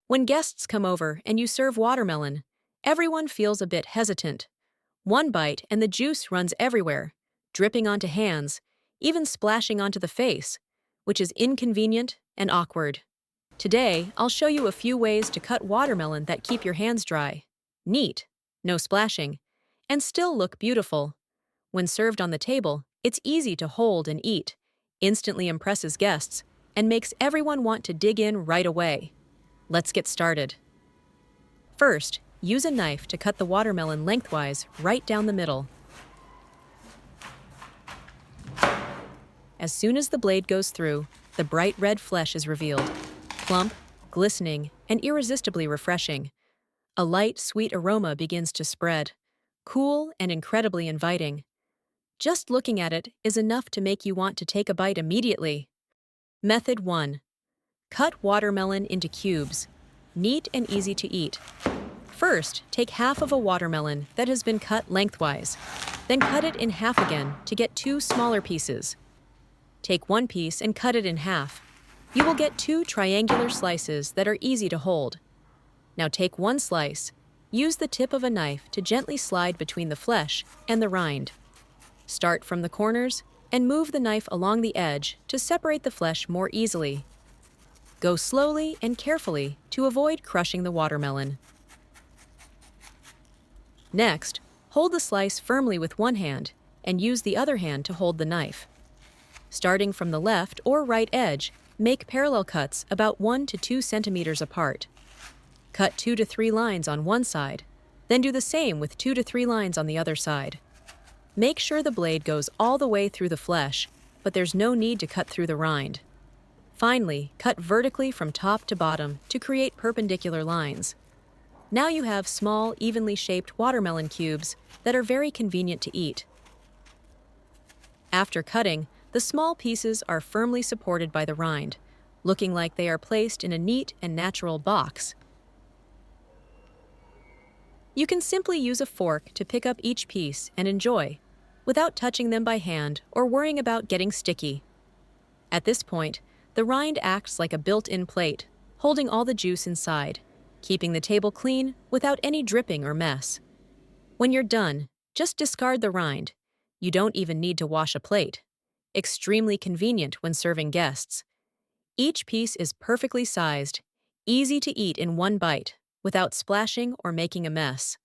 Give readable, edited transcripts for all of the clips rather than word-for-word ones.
When guests come over and you serve watermelon, everyone feels a bit hesitant. One bite and the juice runs everywhere, dripping onto hands, even splashing onto the face, which is inconvenient and awkward. Today, I'll show you a few ways to cut watermelon that keep your hands dry, neat, no splashing, and still look beautiful. When served on the table, it's easy to hold and eat, instantly impresses guests, and makes everyone want to dig in right away. Let's get started. First, use a knife to cut the watermelon lengthwise right down the middle. As soon as the blade goes through, the bright red flesh is revealed. Plump, glistening, and irresistibly refreshing. A light, sweet aroma begins to spread, cool and incredibly inviting. Just looking at it is enough to make you want to take a bite immediately. Method 1. Cut watermelon into cubes. Neat and easy to eat. First, take half of a watermelon that has been cut lengthwise. Then cut it in half again to get 2 smaller pieces. Take one piece and cut it in half. You will get 2 triangular slices that are easy to hold. Now take one slice. Use the tip of a knife to gently slide between the flesh and the rind. Start from the corners and move the knife along the edge to separate the flesh more easily. Go slowly and carefully to avoid crushing the watermelon. Next, hold the slice firmly with one hand and use the other hand to hold the knife. Starting from the left or right edge, make parallel cuts about 1 to 2 centimeters apart. Cut 2 to 3 lines on one side, then do the same with 2 to 3 lines on the other side. Make sure the blade goes all the way through the flesh, but there's no need to cut through the rind. Finally, cut vertically from top to bottom to create perpendicular lines. Now you have small, evenly shaped watermelon cubes that are very convenient to eat. After cutting, the small pieces are firmly supported by the rind, looking like they are placed in a neat and natural box. You can simply use a fork to pick up each piece and enjoy, without touching them by hand or worrying about getting sticky. At this point, the rind acts like a built-in plate, holding all the juice inside, keeping the table clean without any dripping or mess. When you're done, just discard the rind. You don't even need to wash a plate. Extremely convenient when serving guests. Each piece is perfectly sized, easy to eat in one bite, without splashing or making a mess.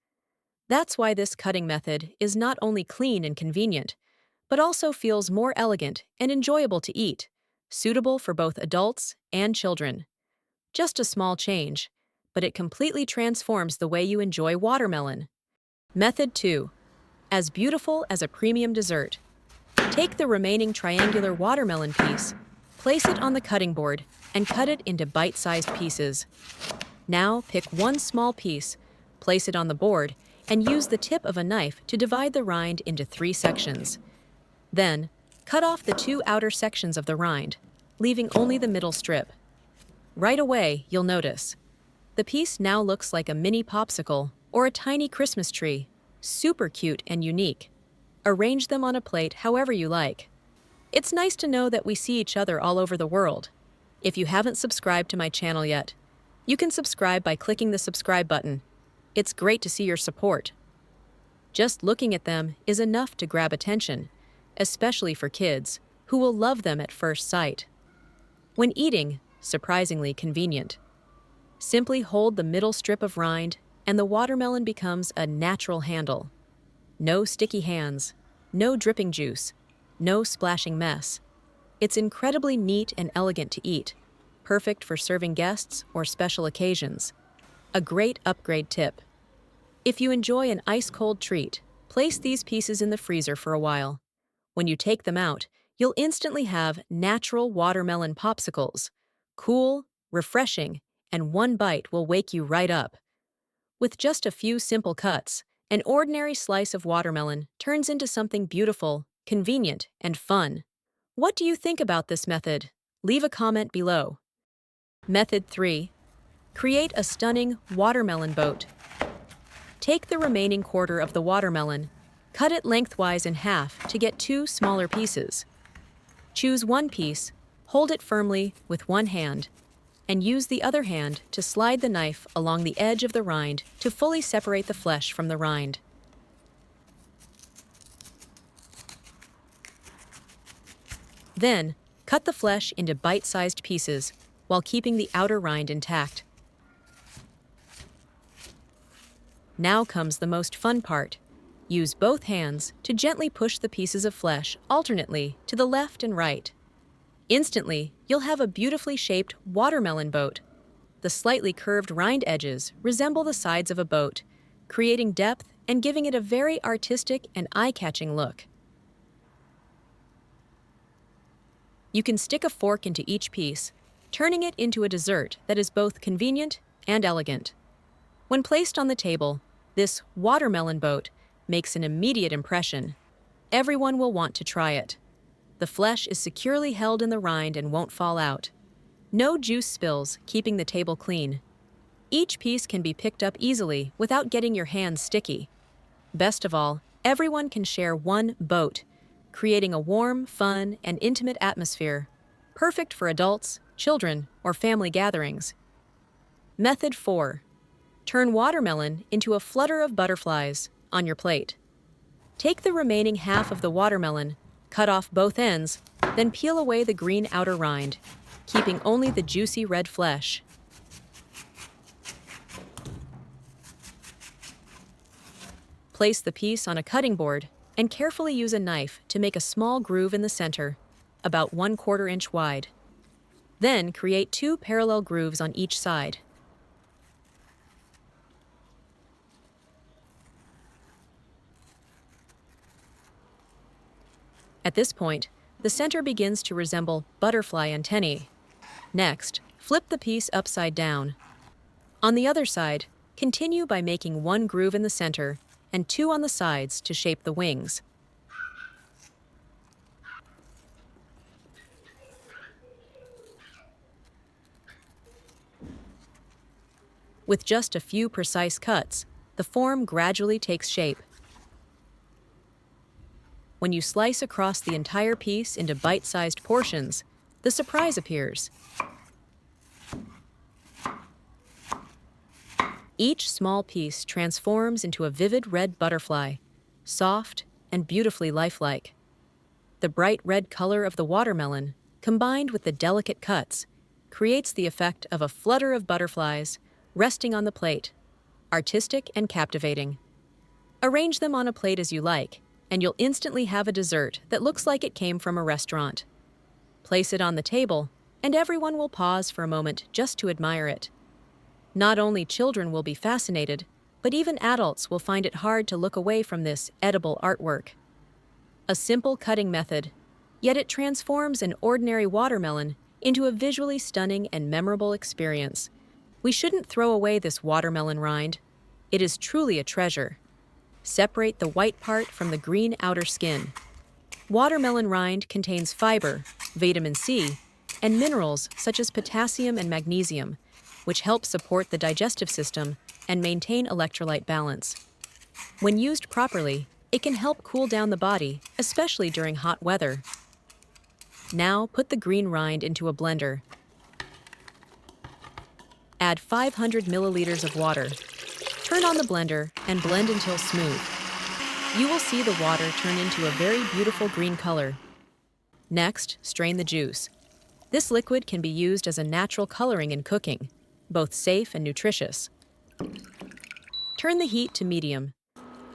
That's why this cutting method is not only clean and convenient, but also feels more elegant and enjoyable to eat, suitable for both adults and children. Just a small change, but it completely transforms the way you enjoy watermelon. Method 2. As beautiful as a premium dessert. Take the remaining triangular watermelon piece, place it on the cutting board, and cut it into bite-sized pieces. Now pick one small piece, place it on the board, and use the tip of a knife to divide the rind into 3 sections. Then, cut off the 2 outer sections of the rind, leaving only the middle strip. Right away, you'll notice. The piece now looks like a mini popsicle or a tiny Christmas tree, super cute and unique. Arrange them on a plate however you like. It's nice to know that we see each other all over the world. If you haven't subscribed to my channel yet, you can subscribe by clicking the subscribe button. It's great to see your support. Just looking at them is enough to grab attention, especially for kids, who will love them at first sight. When eating, surprisingly convenient. Simply hold the middle strip of rind, and the watermelon becomes a natural handle. No sticky hands, no dripping juice, no splashing mess. It's incredibly neat and elegant to eat, perfect for serving guests or special occasions. A great upgrade tip. If you enjoy an ice-cold treat, place these pieces in the freezer for a while. When you take them out, you'll instantly have natural watermelon popsicles. Cool, refreshing, and one bite will wake you right up. With just a few simple cuts, an ordinary slice of watermelon turns into something beautiful, convenient, and fun. What do you think about this method? Leave a comment below. Method 3. Create a stunning watermelon boat. Take the remaining quarter of the watermelon, cut it lengthwise in half to get 2 smaller pieces. Choose one piece, hold it firmly with one hand. and use the other hand to slide the knife along the edge of the rind to fully separate the flesh from the rind. Then, cut the flesh into bite-sized pieces while keeping the outer rind intact. Now comes the most fun part. Use both hands to gently push the pieces of flesh alternately to the left and right. Instantly, you'll have a beautifully shaped watermelon boat. The slightly curved rind edges resemble the sides of a boat, creating depth and giving it a very artistic and eye-catching look. You can stick a fork into each piece, turning it into a dessert that is both convenient and elegant. When placed on the table, this watermelon boat makes an immediate impression. Everyone will want to try it. The flesh is securely held in the rind and won't fall out. No juice spills, keeping the table clean. Each piece can be picked up easily without getting your hands sticky. Best of all, everyone can share one boat, creating a warm, fun, and intimate atmosphere, perfect for adults, children, or family gatherings. Method 4. Turn watermelon into a flutter of butterflies on your plate. Take the remaining half of the watermelon, cut off both ends, then peel away the green outer rind, keeping only the juicy red flesh. Place the piece on a cutting board and carefully use a knife to make a small groove in the center, about 1/4 inch wide. Then create 2 parallel grooves on each side. At this point, the center begins to resemble butterfly antennae. Next, flip the piece upside down. On the other side, continue by making 1 groove in the center and 2 on the sides to shape the wings. With just a few precise cuts, the form gradually takes shape. When you slice across the entire piece into bite-sized portions, the surprise appears. Each small piece transforms into a vivid red butterfly, soft and beautifully lifelike. The bright red color of the watermelon, combined with the delicate cuts, creates the effect of a flutter of butterflies resting on the plate, artistic and captivating. Arrange them on a plate as you like, and you'll instantly have a dessert that looks like it came from a restaurant. Place it on the table, and everyone will pause for a moment just to admire it. Not only children will be fascinated, but even adults will find it hard to look away from this edible artwork. A simple cutting method, yet it transforms an ordinary watermelon into a visually stunning and memorable experience. We shouldn't throw away this watermelon rind. It is truly a treasure. Separate the white part from the green outer skin. Watermelon rind contains fiber, vitamin C, and minerals such as potassium and magnesium, which help support the digestive system and maintain electrolyte balance. When used properly, it can help cool down the body, especially during hot weather. Now put the green rind into a blender. Add 500 milliliters of water. Turn on the blender and blend until smooth. You will see the water turn into a very beautiful green color. Next, strain the juice. This liquid can be used as a natural coloring in cooking, both safe and nutritious. Turn the heat to medium.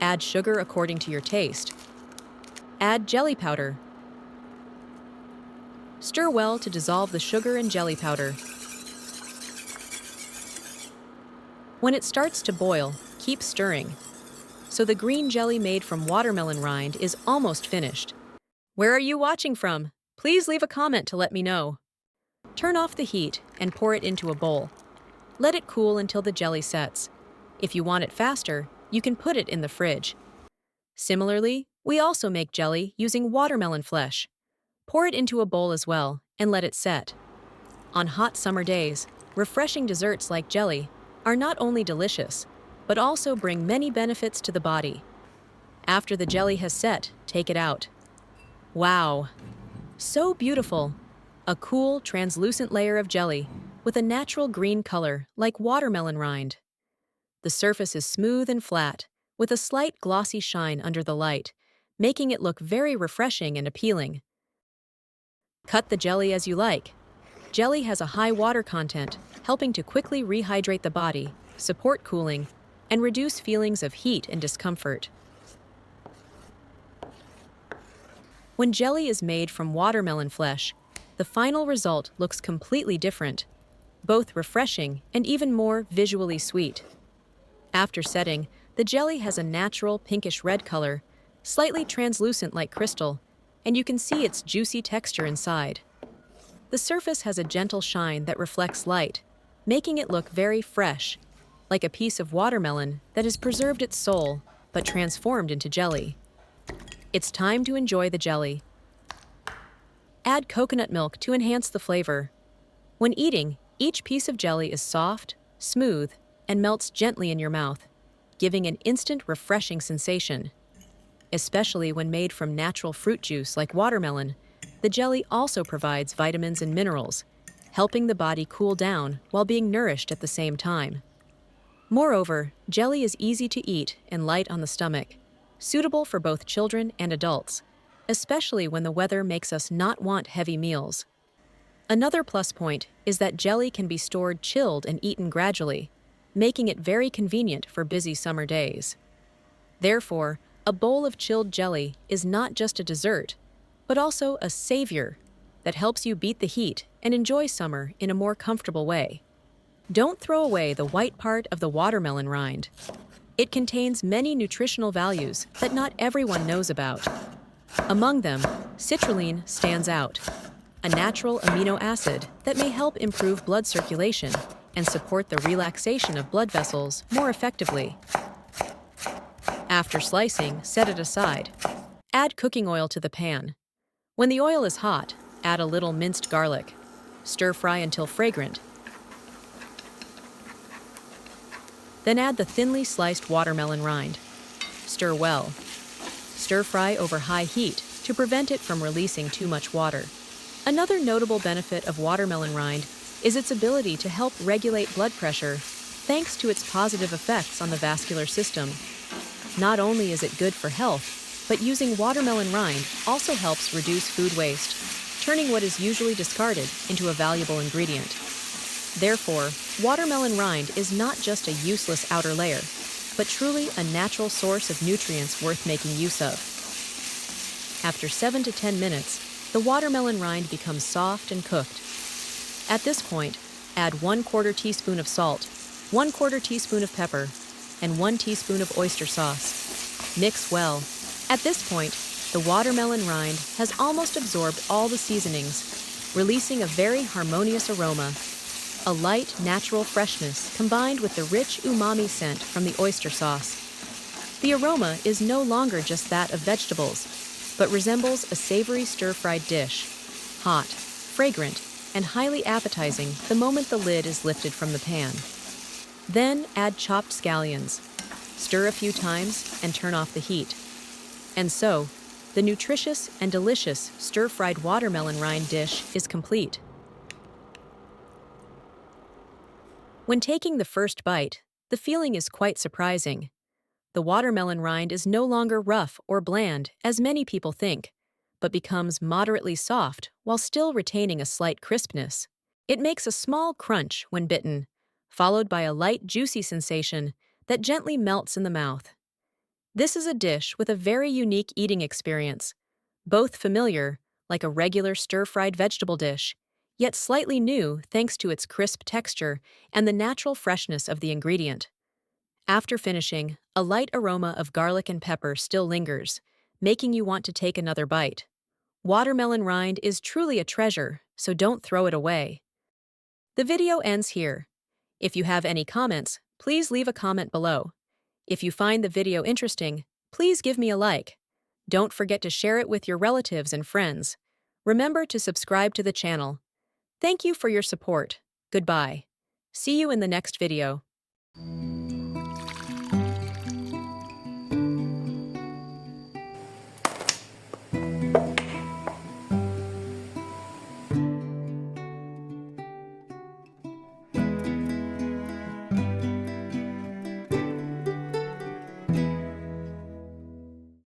Add sugar according to your taste. Add jelly powder. Stir well to dissolve the sugar and jelly powder. When it starts to boil, keep stirring. So the green jelly made from watermelon rind is almost finished. Where are you watching from? Please leave a comment to let me know. Turn off the heat and pour it into a bowl. Let it cool until the jelly sets. If you want it faster, you can put it in the fridge. Similarly, we also make jelly using watermelon flesh. Pour it into a bowl as well and let it set. On hot summer days, refreshing desserts like jelly are not only delicious, but also bring many benefits to the body. After the jelly has set, take it out. Wow! So beautiful! A cool, translucent layer of jelly with with a natural green color like watermelon rind. The surface is smooth and flat, with a slight glossy shine under the light, making it look very refreshing and appealing. Cut the jelly as you like. Jelly has a high water content, helping to quickly rehydrate the body, support cooling, and reduce feelings of heat and discomfort. When jelly is made from watermelon flesh, the final result looks completely different, both refreshing and even more visually sweet. After setting, the jelly has a natural pinkish-red color, slightly translucent like crystal, and you can see its juicy texture inside. The surface has a gentle shine that reflects light, making it look very fresh, like a piece of watermelon that has preserved its soul but transformed into jelly. It's time to enjoy the jelly. Add coconut milk to enhance the flavor. When eating, each piece of jelly is soft, smooth, and melts gently in your mouth, giving an instant refreshing sensation. Especially when made from natural fruit juice like watermelon, the jelly also provides vitamins and minerals, helping the body cool down while being nourished at the same time. Moreover, jelly is easy to eat and light on the stomach, suitable for both children and adults, especially when the weather makes us not want heavy meals. Another plus point is that jelly can be stored chilled and eaten gradually, making it very convenient for busy summer days. Therefore, a bowl of chilled jelly is not just a dessert, but also a savior that helps you beat the heat and enjoy summer in a more comfortable way. Don't throw away the white part of the watermelon rind. It contains many nutritional values that not everyone knows about. Among them, citrulline stands out, a natural amino acid that may help improve blood circulation and support the relaxation of blood vessels more effectively. After slicing, set it aside. Add cooking oil to the pan. When the oil is hot, add a little minced garlic. Stir fry until fragrant. Then add the thinly sliced watermelon rind. Stir well. Stir fry over high heat to prevent it from releasing too much water. Another notable benefit of watermelon rind is its ability to help regulate blood pressure, thanks to its positive effects on the vascular system. Not only is it good for health, but using watermelon rind also helps reduce food waste, turning what is usually discarded into a valuable ingredient. Therefore, watermelon rind is not just a useless outer layer, but truly a natural source of nutrients worth making use of. After 7 to 10 minutes, the watermelon rind becomes soft and cooked. At this point, add 1/4 teaspoon of salt, 1/4 teaspoon of pepper, and 1 teaspoon of oyster sauce. Mix well. At this point, the watermelon rind has almost absorbed all the seasonings, releasing a very harmonious aroma. A light, natural freshness combined with the rich umami scent from the oyster sauce. The aroma is no longer just that of vegetables, but resembles a savory stir-fried dish, hot, fragrant, and highly appetizing the moment the lid is lifted from the pan. Then add chopped scallions. Stir a few times and turn off the heat. And so, the nutritious and delicious stir-fried watermelon rind dish is complete. When taking the first bite, the feeling is quite surprising. The watermelon rind is no longer rough or bland, as many people think, but becomes moderately soft while still retaining a slight crispness. It makes a small crunch when bitten, followed by a light, juicy sensation that gently melts in the mouth. This is a dish with a very unique eating experience, both familiar, like a regular stir-fried vegetable dish, yet slightly new thanks to its crisp texture and the natural freshness of the ingredient. After finishing, a light aroma of garlic and pepper still lingers, making you want to take another bite. Watermelon rind is truly a treasure, so don't throw it away. The video ends here. If you have any comments, please leave a comment below. If you find the video interesting, please give me a like. Don't forget to share it with your relatives and friends. Remember to subscribe to the channel. Thank you for your support. Goodbye. See you in the next video.